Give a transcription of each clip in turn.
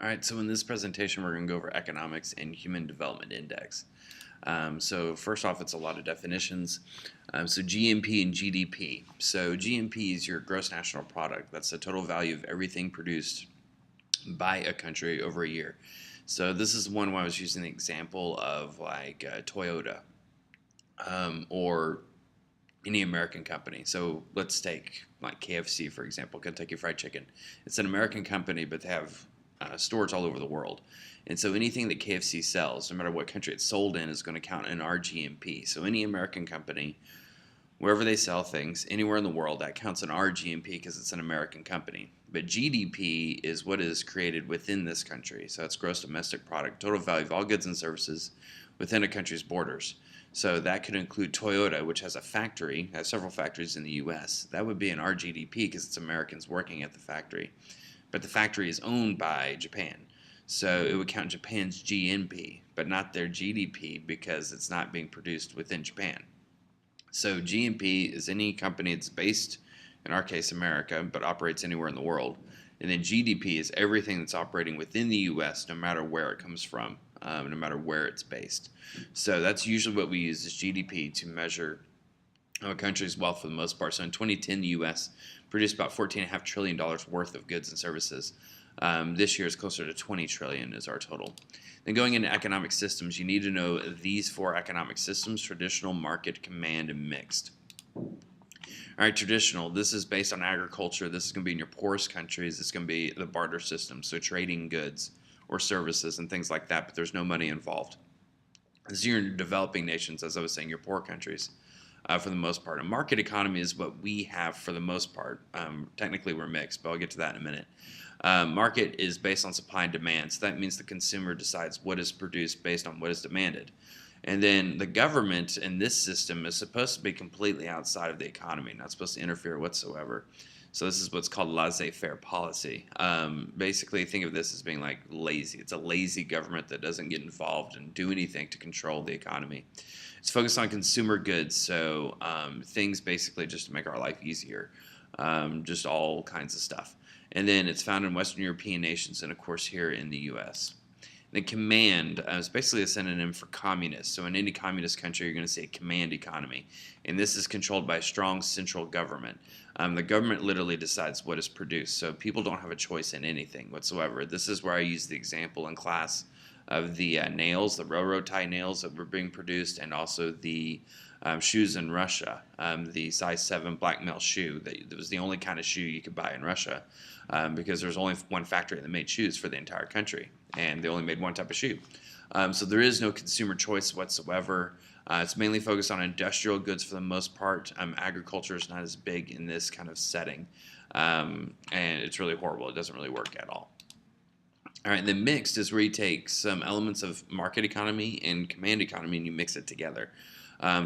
All right, so in this presentation, we're going to go over economics and human development index. So first off, it's a lot of definitions. So GNP and GDP. So GNP is your gross national product. That's the total value of everything produced by a country over a year. So this is one where I was using the example of like Toyota or any American company. So let's take like KFC, for example, Kentucky Fried Chicken. It's an American company, but they have stores all over the world. And so anything that KFC sells, no matter what country it's sold in, is going to count in our GMP. So any American company, wherever they sell things, anywhere in the world, that counts in our GMP because it's an American company. But GDP is what is created within this country. So it's gross domestic product, total value of all goods and services within a country's borders. So that could include Toyota, which has a factory, has several factories in the U.S. That would be in our GDP because it's Americans working at the factory. But the factory is owned by Japan. So it would count Japan's GNP, but not their GDP because it's not being produced within Japan. So GNP is any company that's based, in our case, America, but operates anywhere in the world. And then GDP is everything that's operating within the U.S., no matter where it comes from, no matter where it's based. So that's usually what we use as GDP to measure a country's wealth for the most part. So in 2010, the U.S. produced about $14.5 trillion worth of goods and services. This year is closer to 20 trillion is our total. Then going into economic systems, you need to know these four economic systems: traditional, market, command, and mixed. All right, traditional, this is based on agriculture. This is going to be in your poorest countries. It's going to be the barter system, so trading goods or services and things like that, but there's no money involved. This is your developing nations, as I was saying, your poor countries. For the most part. A market economy is what we have for the most part. Technically, we're mixed, but I'll get to that in a minute. Market is based on supply and demand, so that means the consumer decides what is produced based on what is demanded. And then the government in this system is supposed to be completely outside of the economy, not supposed to interfere whatsoever. So this is what's called laissez-faire policy. Basically, think of this as being like lazy. It's a lazy government that doesn't get involved and do anything to control the economy. It's focused on consumer goods, so things basically just to make our life easier, just all kinds of stuff. And then it's found in Western European nations and, of course, here in the U.S. The command is basically a synonym for communist. So in any communist country, you're going to see a command economy. And this is controlled by a strong central government. The government literally decides what is produced. So people don't have a choice in anything whatsoever. This is where I use the example in class of the nails, the railroad tie nails that were being produced, and also the shoes in Russia, the size 7 black male shoe. That was the only kind of shoe you could buy in Russia because there's only one factory that made shoes for the entire country, and they only made one type of shoe. So there is no consumer choice whatsoever. It's mainly focused on industrial goods for the most part. Agriculture is not as big in this kind of setting, and it's really horrible. It doesn't really work at all. All right, then mixed is where you take some elements of market economy and command economy and you mix it together.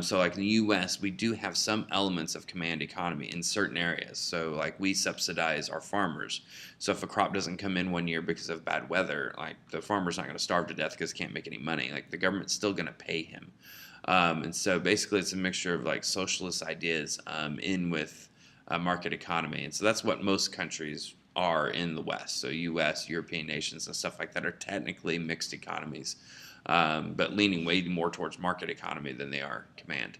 So like in the U.S., we do have some elements of command economy in certain areas. So like we subsidize our farmers. So if a crop doesn't come in one year because of bad weather, like the farmer's not going to starve to death because he can't make any money. Like the government's still going to pay him. And so basically it's a mixture of like socialist ideas in with market economy. And so that's what most countries are in the West. So U.S., European nations, and stuff like that are technically mixed economies, but leaning way more towards market economy than they are command.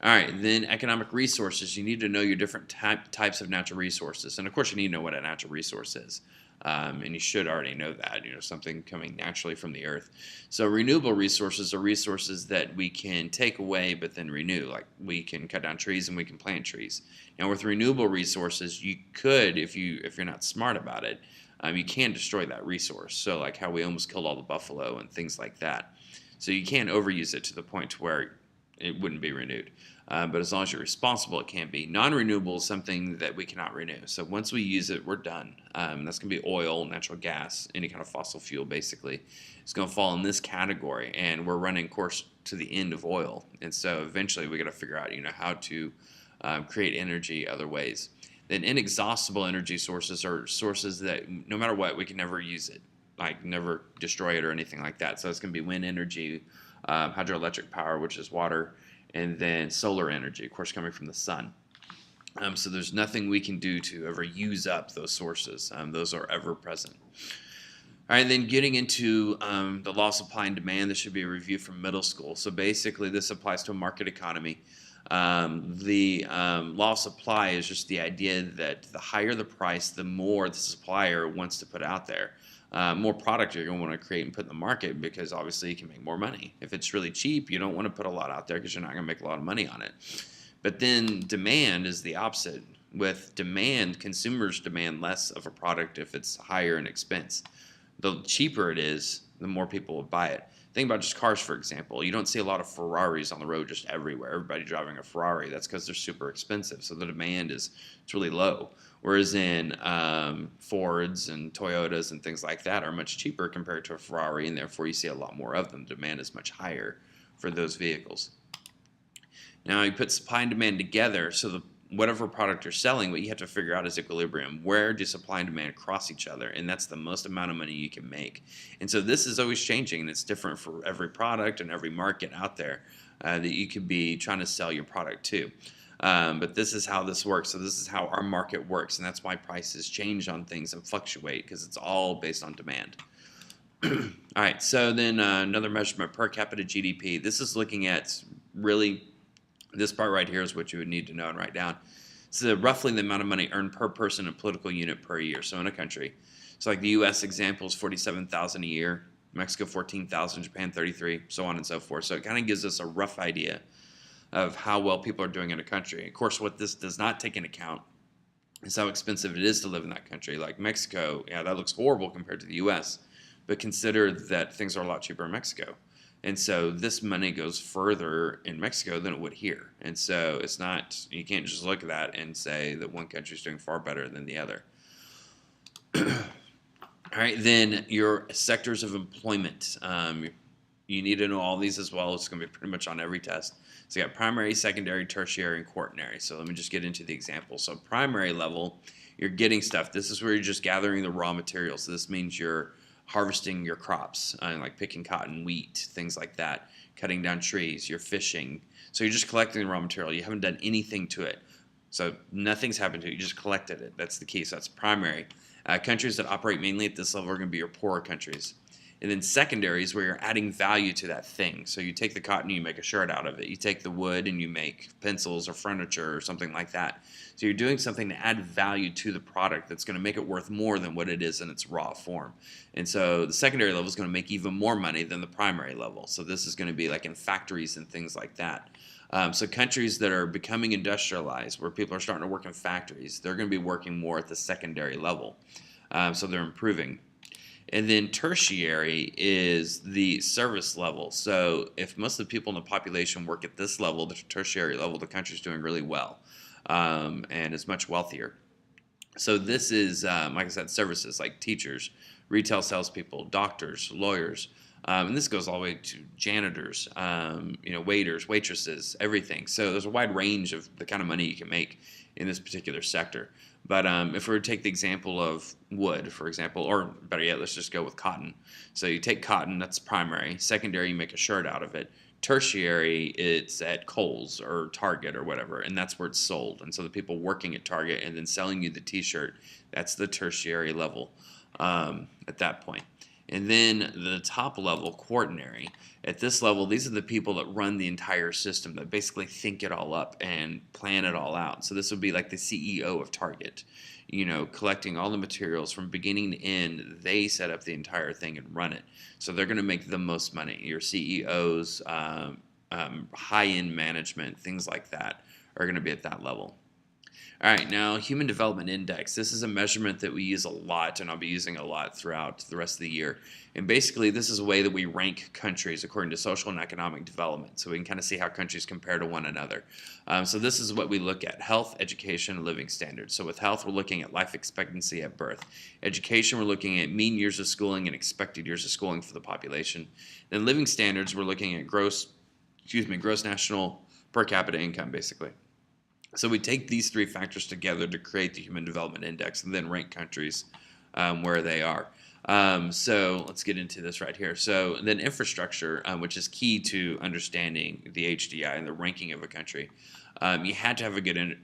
All right, then economic resources. You need to know your different types of natural resources. And of course, you need to know what a natural resource is. And you should already know that, something coming naturally from the earth. So renewable resources are resources that we can take away but then renew. Like we can cut down trees and we can plant trees. Now with renewable resources, you could, if you're not smart about it, you can destroy that resource. So like how we almost killed all the buffalo and things like that. So you can't overuse it to the point to where it wouldn't be renewed. But as long as you're responsible, it can be. Non-renewable is something that we cannot renew. So once we use it, we're done. That's going to be oil, natural gas, any kind of fossil fuel, basically. It's going to fall in this category, and we're running course to the end of oil. And so eventually we got to figure out, how to create energy other ways. Then inexhaustible energy sources are sources that no matter what, we can never use it, like never destroy it or anything like that. So it's going to be wind energy, hydroelectric power, which is water, and then solar energy, of course, coming from the sun. So there's nothing we can do to ever use up those sources. Those are ever present. All right, then getting into the law of supply and demand, this should be a review from middle school. So basically, this applies to a market economy. The law of supply is just the idea that the higher the price, the more the supplier wants to put out there. More product you're going to want to create and put in the market because obviously you can make more money. If it's really cheap, you don't want to put a lot out there because you're not going to make a lot of money on it. But then demand is the opposite. With demand, consumers demand less of a product if it's higher in expense. The cheaper it is, the more people will buy it. Think about just cars, for example. You don't see a lot of Ferraris on the road just everywhere. Everybody driving a Ferrari. That's because they're super expensive. So the demand it's really low. Whereas in Fords and Toyotas and things like that are much cheaper compared to a Ferrari, and therefore you see a lot more of them. Demand is much higher for those vehicles. Now you put supply and demand together, so whatever product you're selling, what you have to figure out is equilibrium. Where do supply and demand cross each other? And that's the most amount of money you can make. And so this is always changing, and it's different for every product and every market out there that you could be trying to sell your product to. But this is how this works. So this is how our market works, and that's why prices change on things and fluctuate, because it's all based on demand. All right, so then another measurement, per capita GDP. This is looking at really, this part right here is what you would need to know and write down. So roughly the amount of money earned per person and political unit per year. So in a country, so like the U.S. example is $47,000 a year, Mexico $14,000, Japan $33,000, so on and so forth. So it kind of gives us a rough idea of how well people are doing in a country. Of course, what this does not take into account is how expensive it is to live in that country. Like Mexico, yeah, that looks horrible compared to the U.S., but consider that things are a lot cheaper in Mexico. And so this money goes further in Mexico than it would here. And so it's not, you can't just look at that and say that one country is doing far better than the other. All right, then your sectors of employment. You need to know all these as well. It's going to be pretty much on every test. So you got primary, secondary, tertiary, and quaternary. So let me just get into the example. So primary level, you're getting stuff. This is where you're just gathering the raw materials. So this means you're harvesting your crops, like picking cotton, wheat, things like that, cutting down trees, you're fishing. So you're just collecting the raw material. You haven't done anything to it. So nothing's happened to it. You just collected it. That's the key. So that's primary. Countries that operate mainly at this level are going to be your poorer countries. And then secondary is where you're adding value to that thing. So you take the cotton, you make a shirt out of it. You take the wood and you make pencils or furniture or something like that. So you're doing something to add value to the product that's going to make it worth more than what it is in its raw form. And so the secondary level is going to make even more money than the primary level. So this is going to be like in factories and things like that. So countries that are becoming industrialized, where people are starting to work in factories, they're going to be working more at the secondary level. So they're improving. And then tertiary is the service level. So if most of the people in the population work at this level, the tertiary level, the country's doing really well and is much wealthier. So this is, like I said, services like teachers, retail salespeople, doctors, lawyers, and this goes all the way to janitors, waiters, waitresses, everything. So there's a wide range of the kind of money you can make in this particular sector. But if we were to take the example of wood, for example, or better yet, let's just go with cotton. So you take cotton, that's primary. Secondary, you make a shirt out of it. Tertiary, it's at Kohl's or Target or whatever, and that's where it's sold. And so the people working at Target and then selling you the T-shirt, that's the tertiary level at that point. And then the top level, quaternary. At this level, these are the people that run the entire system, that basically think it all up and plan it all out. So this would be like the CEO of Target, collecting all the materials from beginning to end. They set up the entire thing and run it. So they're going to make the most money. Your CEOs, high-end management, things like that are going to be at that level. All right, now Human Development Index. This is a measurement that we use a lot, and I'll be using a lot throughout the rest of the year. And basically, this is a way that we rank countries according to social and economic development, so we can kind of see how countries compare to one another. So this is what we look at: health, education, and living standards. So with health, we're looking at life expectancy at birth. Education, we're looking at mean years of schooling and expected years of schooling for the population. Then living standards, we're looking at gross national per capita income, basically. So we take these three factors together to create the Human Development Index and then rank countries where they are. So let's get into this right here. So then infrastructure, which is key to understanding the HDI and the ranking of a country. You had to have a good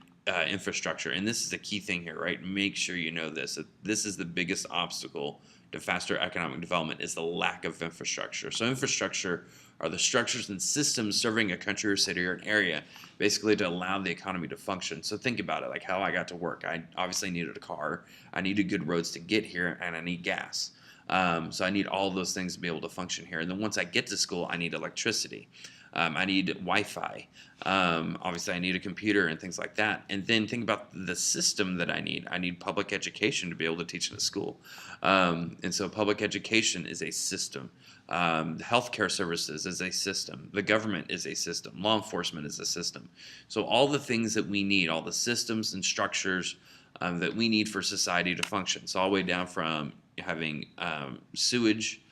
infrastructure, and this is a key thing here, right? Make sure you know this. This is the biggest obstacle to faster economic development is the lack of infrastructure. So infrastructure are the structures and systems serving a country or city or an area, basically to allow the economy to function. So think about it, like how I got to work. I obviously needed a car, I needed good roads to get here, and I need gas. So I need all those things to be able to function here. And then once I get to school, I need electricity. I need Wi-Fi. Obviously, I need a computer and things like that. And then think about the system that I need. I need public education to be able to teach in a school. And so public education is a system. Healthcare services is a system. The government is a system. Law enforcement is a system. So all the things that we need, all the systems and structures that we need for society to function. So all the way down from having sewage,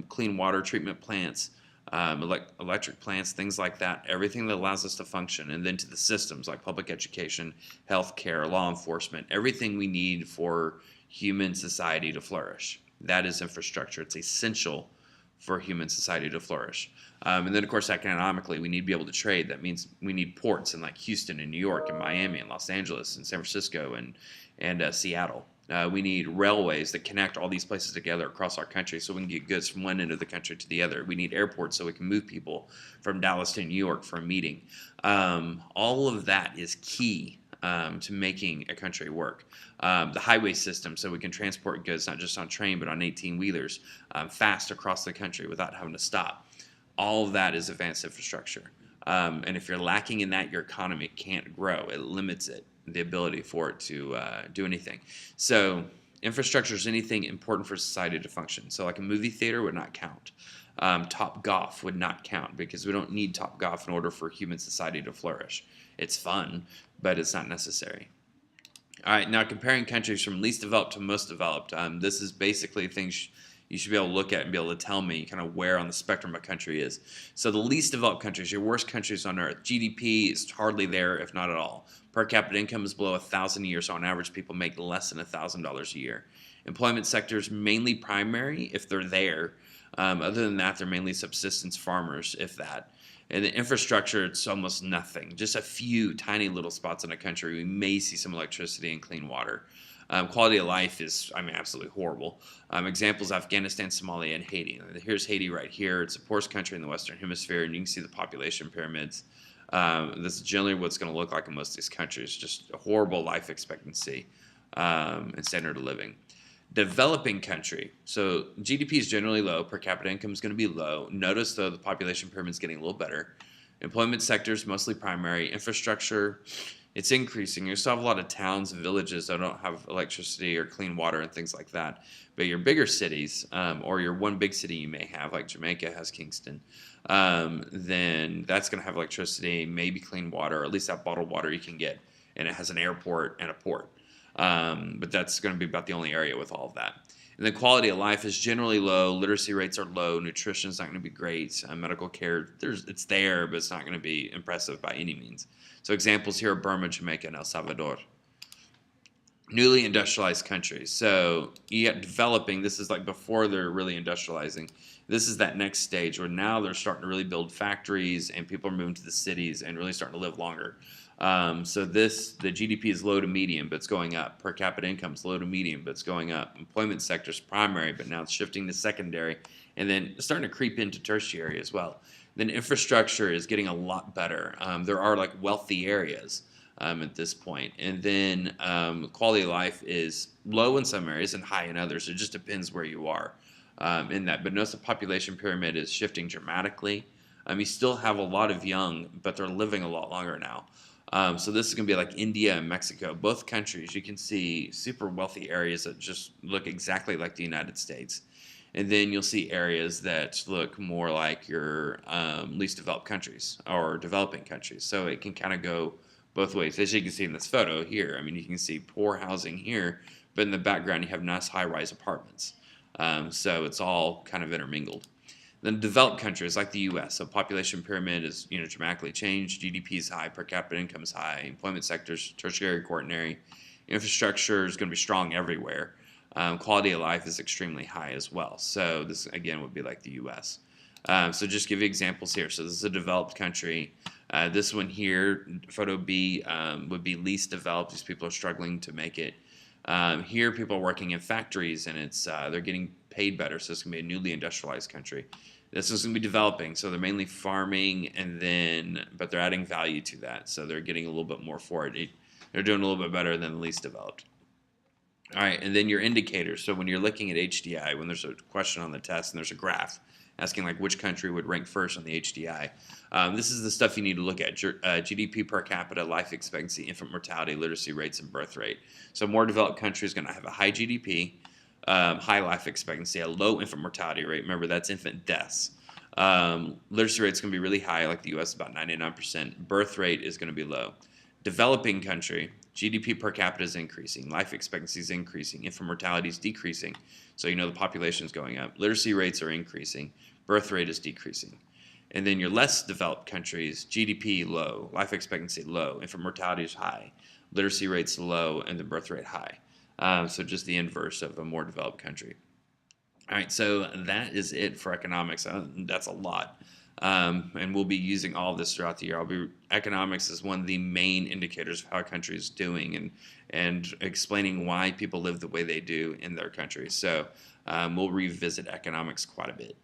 clean water treatment plants, electric plants, things like that, everything that allows us to function, and then to the systems like public education, healthcare, law enforcement, everything we need for human society to flourish. That is infrastructure. It's essential for human society to flourish. And then, of course, economically, we need to be able to trade. That means we need ports in like Houston and New York and Miami and Los Angeles and San Francisco and Seattle. We need railways that connect all these places together across our country so we can get goods from one end of the country to the other. We need airports so we can move people from Dallas to New York for a meeting. All of that is key to making a country work. The highway system so we can transport goods not just on train but on 18-wheelers fast across the country without having to stop. All of that is advanced infrastructure. And if you're lacking in that, your economy can't grow. It limits it, the ability for it to do anything. So infrastructure is anything important for society to function. So like a movie theater would not count. Top golf would not count because we don't need top golf in order for human society to flourish. It's fun, but it's not necessary. All right, now comparing countries from least developed to most developed. This is basically things you should be able to look at and be able to tell me kind of where on the spectrum a country is. So the least developed countries, your worst countries on earth. GDP is hardly there, if not at all. Per capita income is below $1,000 a year, so on average people make less than $1,000 a year. Employment sectors mainly primary, if they're there. Other than that, they're mainly subsistence farmers, if that. And the infrastructure, it's almost nothing. Just a few tiny little spots in a country. We may see some electricity and clean water. Quality of life is, absolutely horrible. Examples: Afghanistan, Somalia, and Haiti. Here's Haiti right here. It's the poorest country in the Western Hemisphere, and you can see the population pyramids. This is generally what it's going to look like in most of these countries. Just a horrible life expectancy and standard of living. Developing country. So GDP is generally low. Per capita income is going to be low. Notice, though, the population pyramid is getting a little better. Employment sectors, mostly primary. Infrastructure, it's increasing. You still have a lot of towns and villages that don't have electricity or clean water and things like that. But your bigger cities, or your one big city you may have, like Jamaica has Kingston, then that's going to have electricity, maybe clean water, or at least that bottled water you can get. And it has an airport and a port. But that's going to be about the only area with all of that. And the quality of life is generally low. Literacy rates are low. Nutrition is not going to be great. Medical care, it's there, but it's not going to be impressive by any means. So examples here are Burma, Jamaica, and El Salvador. Newly industrialized countries. So you get developing. This is like before they're really industrializing. This is that next stage where now they're starting to really build factories and people are moving to the cities and really starting to live longer. So the GDP is low to medium, but it's going up. Per capita income is low to medium, but it's going up. Employment sector is primary, but now it's shifting to secondary, and then starting to creep into tertiary as well. Then infrastructure is getting a lot better. There are like wealthy areas at this point, and then quality of life is low in some areas and high in others. It just depends where you are in that. But notice the population pyramid is shifting dramatically. You still have a lot of young, but they're living a lot longer now. So this is going to be like India and Mexico. Both countries, you can see super wealthy areas that just look exactly like the United States. And then you'll see areas that look more like your least developed countries or developing countries. So it can kind of go both ways. As you can see in this photo here, you can see poor housing here, but in the background you have nice high-rise apartments. So it's all kind of intermingled. Then developed countries like the U.S., so population pyramid is dramatically changed. GDP is high, per capita income is high, employment sectors, tertiary, quaternary, infrastructure is going to be strong everywhere. Quality of life is extremely high as well. So this again would be like the U.S. So just give you examples here. So this is a developed country. This one here, photo B, would be least developed. These people are struggling to make it. Here, people are working in factories, and they're getting paid better. So it's going to be a newly industrialized country. This is going to be developing, so they're mainly farming, but they're adding value to that. So they're getting a little bit more for it. They're doing a little bit better than the least developed. All right, and then your indicators. So when you're looking at HDI, when there's a question on the test and there's a graph asking like which country would rank first on the HDI, this is the stuff you need to look at: GDP per capita, life expectancy, infant mortality, literacy rates, and birth rate. So a more developed country is going to have a high GDP, high life expectancy, a low infant mortality rate. Remember, that's infant deaths. Literacy rate is going to be really high, like the U.S., about 99%. Birth rate is going to be low. Developing country, GDP per capita is increasing, life expectancy is increasing, infant mortality is decreasing. So the population is going up. Literacy rates are increasing, birth rate is decreasing. And then your less developed countries, GDP low, life expectancy low, infant mortality is high, literacy rates low, and the birth rate high. So just the inverse of a more developed country. All right, so that is it for economics. That's a lot. And we'll be using all of this throughout the year. Economics is one of the main indicators of how a country is doing, and explaining why people live the way they do in their country. So we'll revisit economics quite a bit.